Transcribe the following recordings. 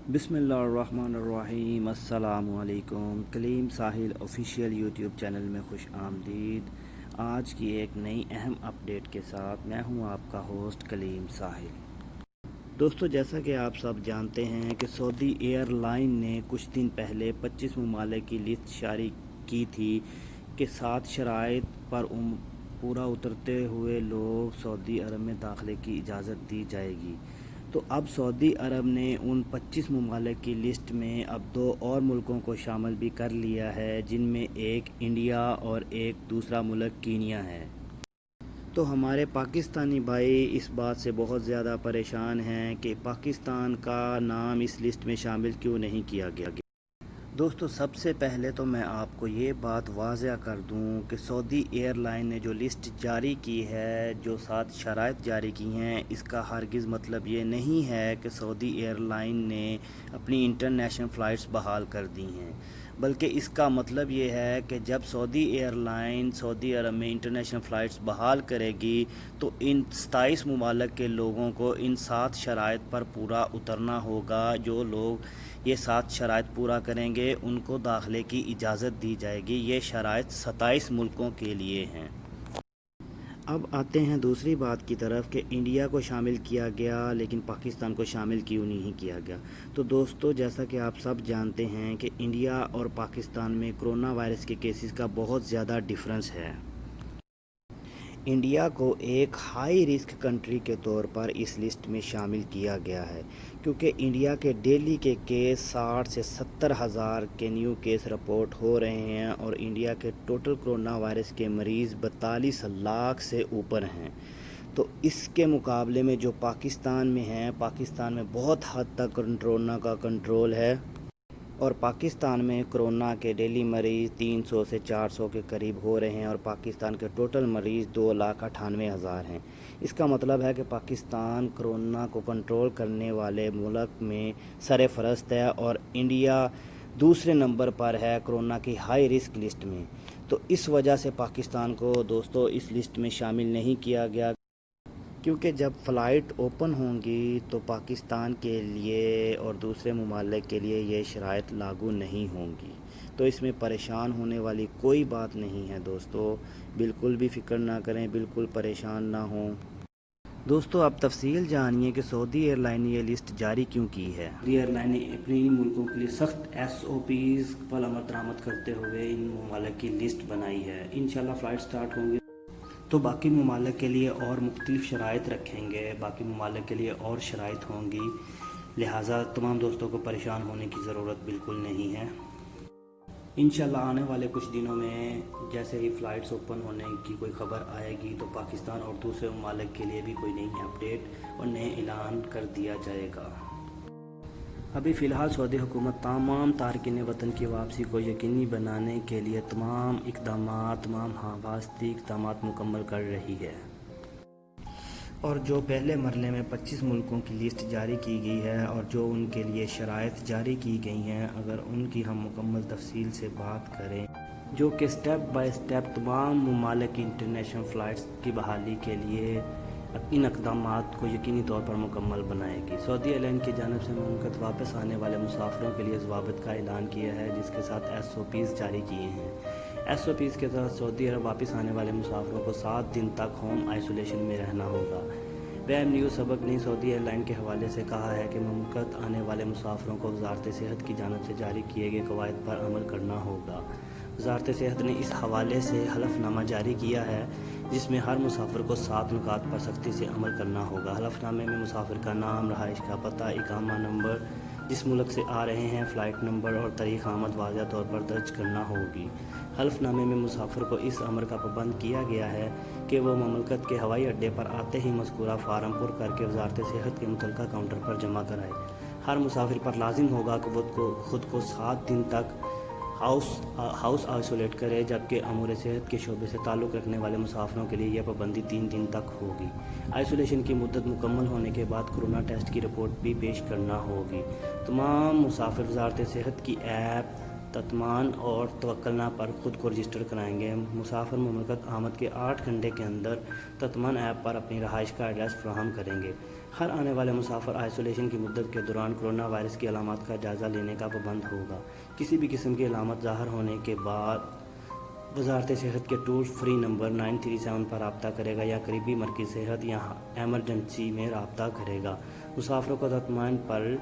बिस्मिल्लाहिर्रहमानिर्रहीम। अस्सलाम वालेकुम। कलीम साहिल ऑफिशियल यूट्यूब चैनल में खुश आमदीद। आज की एक नई अहम अपडेट के साथ मैं हूं आपका होस्ट कलीम साहिल। दोस्तों, जैसा कि आप सब जानते हैं कि सऊदी एयरलाइन ने कुछ दिन पहले 25 ममालिक की लिस्ट जारी की थी कि 7 शराइत पर पूरा उतरते हुए लोग सऊदी अरब में दाखिले की इजाज़त दी जाएगी। तो अब सऊदी अरब ने उन 25 ममालिक की लिस्ट में अब 2 और मुल्कों को शामिल भी कर लिया है, जिनमें एक इंडिया और एक दूसरा मुल्क कीनिया है। तो हमारे पाकिस्तानी भाई इस बात से बहुत ज़्यादा परेशान हैं कि पाकिस्तान का नाम इस लिस्ट में शामिल क्यों नहीं किया गया। दोस्तों, सबसे पहले तो मैं आपको ये बात वाज़ह कर दूं कि सऊदी एयरलाइन ने जो लिस्ट जारी की है, जो 7 शराइत जारी की हैं, इसका हरगिज़ मतलब ये नहीं है कि सऊदी एयरलाइन ने अपनी इंटरनेशनल फ़्लाइट्स बहाल कर दी हैं, बल्कि इसका मतलब ये है कि जब सऊदी एयरलाइन सऊदी अरब में इंटरनेशनल फ़्लाइट्स बहाल करेगी तो इन 27 ममालिक के लोगों को इन 7 शराइत पर पूरा उतरना होगा। जो लोग ये 7 शराइत पूरा करेंगे उनको दाखिले की इजाज़त दी जाएगी। ये शराइत 27 मुल्कों के लिए हैं। अब आते हैं दूसरी बात की तरफ कि इंडिया को शामिल किया गया लेकिन पाकिस्तान को शामिल क्यों नहीं किया गया। तो दोस्तों, जैसा कि आप सब जानते हैं कि इंडिया और पाकिस्तान में कोरोना वायरस के केसेस का बहुत ज़्यादा डिफरेंस है। इंडिया को एक हाई रिस्क कंट्री के तौर पर इस लिस्ट में शामिल किया गया है, क्योंकि इंडिया के डेली के केस 60 से 70 हज़ार के न्यू केस रिपोर्ट हो रहे हैं और इंडिया के टोटल कोरोना वायरस के मरीज़ 42 लाख से ऊपर हैं। तो इसके मुकाबले में जो पाकिस्तान में है, पाकिस्तान में बहुत हद तक कोरोना का कंट्रोल है और पाकिस्तान में कोरोना के डेली मरीज़ 300 से 400 के करीब हो रहे हैं और पाकिस्तान के टोटल मरीज़ 2,98,000 हैं। इसका मतलब है कि पाकिस्तान कोरोना को कंट्रोल करने वाले मुल्क में सरफ़हरिस्त है और इंडिया दूसरे नंबर पर है कोरोना की हाई रिस्क लिस्ट में। तो इस वजह से पाकिस्तान को दोस्तों इस लिस्ट में शामिल नहीं किया गया, क्योंकि जब फ़्लाइट ओपन होंगी तो पाकिस्तान के लिए और दूसरे ममालिक के लिए ये शराइत लागू नहीं होंगी। तो इसमें परेशान होने वाली कोई बात नहीं है दोस्तों, बिल्कुल भी फ़िक्र ना करें, बिल्कुल परेशान ना हों। दोस्तों, अब तफसील जानिए कि सऊदी एयरलाइन ने ये लिस्ट जारी क्यों की है। सऊदी एयरलाइन ने अपने मुल्कों के लिए सख्त SOPs पर अमल दरामद करते हुए इन ममालिक की लिस्ट बनाई है। इंशाल्लाह फ़्लाइट स्टार्ट होंगी तो बाकी ममालिक के लिए और मुख्तलिफ़ शराइत रखेंगे, बाकी ममालिक के लिए और शराइत होंगी, लिहाजा तमाम दोस्तों को परेशान होने की ज़रूरत बिल्कुल नहीं है। इंशाल्लाह आने वाले कुछ दिनों में जैसे ही फ़्लाइट्स ओपन होने की कोई ख़बर आएगी तो पाकिस्तान और दूसरे ममालिक के लिए भी कोई नई अपडेट और नए ऐलान कर दिया जाएगा। अभी फ़िलहाल सऊदी हुकूमत तमाम तारकिन वतन की वापसी को यकीनी बनाने के लिए तमाम हिफाजती इक़दाम मुकम्मल कर रही है और जो पहले मरले में 25 मुल्कों की लिस्ट जारी की गई है और जो उनके लिए शराइत जारी की गई हैं, अगर उनकी हम मुकम्मल तफसील से बात करें, जो कि स्टेप बाय स्टेप तमाम ममालिक की इंटरनेशनल फ़्लाइट्स की बहाली के लिए इन इक़दाम को यकीनी तौर पर मुकम्मल बनाएगी। सऊदी एयरलाइन की जानिब से मुल्क वापस आने वाले मुसाफिरों के लिए ज़वाबित का ऐलान किया है, जिसके साथ SOPs जारी किए हैं। SOPs के तहत सऊदी अरब वापस आने वाले मुसाफिरों को 7 दिन तक होम आइसोलेशन में रहना होगा। वेब न्यूज़ सबक ने सऊदी एयरलाइन के हवाले से कहा है कि मुल्क आने वाले मुसाफिरों को वज़ारत सेहत की जानिब से जारी किए गए कवायद पर अमल करना होगा। वज़ारत सेहत ने इस हवाले से हलफनामा जारी किया है, जिसमें हर मुसाफिर को 7 नुकात पर सख्ती से अमल करना होगा। हलफनामे में मुसाफिर का नाम, रहाइश का पता, इकामा नंबर, जिस मुल्क से आ रहे हैं, फ़्लाइट नंबर और तारीख़ आमद वाज़ह तौर पर दर्ज करना होगी। हलफनामे में मुसाफिर को इस अमर का पाबंद किया गया है कि वह ममलकत के हवाई अड्डे पर आते ही मज़कूरा फ़ार्म पुर करके वज़ारत सेहत के मुतल्लिक़ा काउंटर पर जमा कराए। हर मुसाफिर पर लाजिम होगा कि वो खुद को 7 दिन तक हाउस आइसोलेट करे, जबकि अमूर सेहत के शोबे से ताल्लुक़ रखने वाले मुसाफिरों के लिए यह पाबंदी 3 दिन तक होगी। आइसोलेशन की मुद्दत मुकम्मल होने के बाद कोरोना टेस्ट की रिपोर्ट भी पेश करना होगी। तमाम मुसाफिर वज़ारत सेहत की ऐप ततमान और तवक्कलना पर ख़ुद को रजिस्टर कराएंगे। मुसाफिर ममलकत आमद के 8 घंटे के अंदर ततमान ऐप पर अपनी रहाइश का एड्रेस फराहम करेंगे। ہر آنے والے مسافر آئسولیشن کی مدت کے دوران کرونا وائرس کی علامات کا جائزہ لینے کا پابند ہوگا۔ کسی بھی قسم کی علامت ظاہر ہونے کے بعد وزارت صحت کے ٹول فری نمبر 937 پر رابطہ کرے گا یا قریبی مرکز صحت یا ایمرجنسی میں رابطہ کرے گا۔ مسافروں کو تطمین پر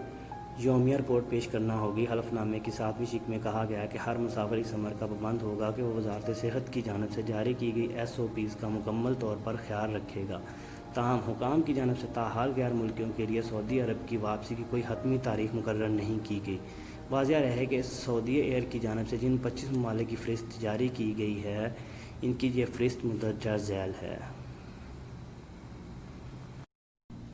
یومیہ رپورٹ پیش کرنا ہوگی۔ حلف نامے کی 7ویں شق میں کہا گیا ہے کہ ہر مسافر اس امر کا پابند ہوگا کہ وہ وزارت صحت کی جانب سے جاری کی گئی SOPs کا مکمل طور پر خیال رکھے گا۔ تاہم حکام کی جانب سے تاحال غیر ملکیوں کے لیے سعودی عرب کی واپسی کی کوئی حتمی تاریخ مقرر نہیں کی گئی۔ واضح رہے کہ سعودی ایئر کی جانب سے جن 25 ممالک کی فہرست جاری کی گئی ہے، ان کی یہ فہرست مندرجہ ذیل ہے۔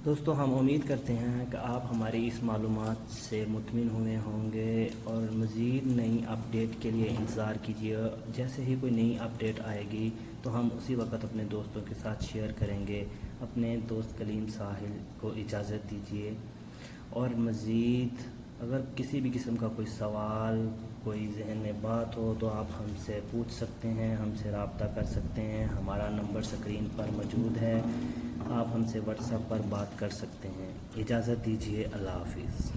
دوستو، ہم امید کرتے ہیں کہ آپ ہماری اس معلومات سے مطمئن ہوئے ہوں گے اور مزید نئی اپڈیٹ کے لیے انتظار کیجیے۔ جیسے ہی کوئی نئی اپڈیٹ آئے گی تو ہم اسی وقت اپنے دوستوں کے ساتھ شیئر کریں گے۔ اپنے دوست کلیم ساحل کو اجازت دیجیے، اور مزید اگر کسی بھی قسم کا کوئی سوال، کوئی ذہن میں بات ہو تو آپ ہم سے پوچھ سکتے ہیں، ہم سے رابطہ کر سکتے ہیں۔ ہمارا نمبر سکرین پر موجود ہے، آپ ہم سے WhatsApp پر بات کر سکتے ہیں۔ اجازت دیجیے، اللہ حافظ۔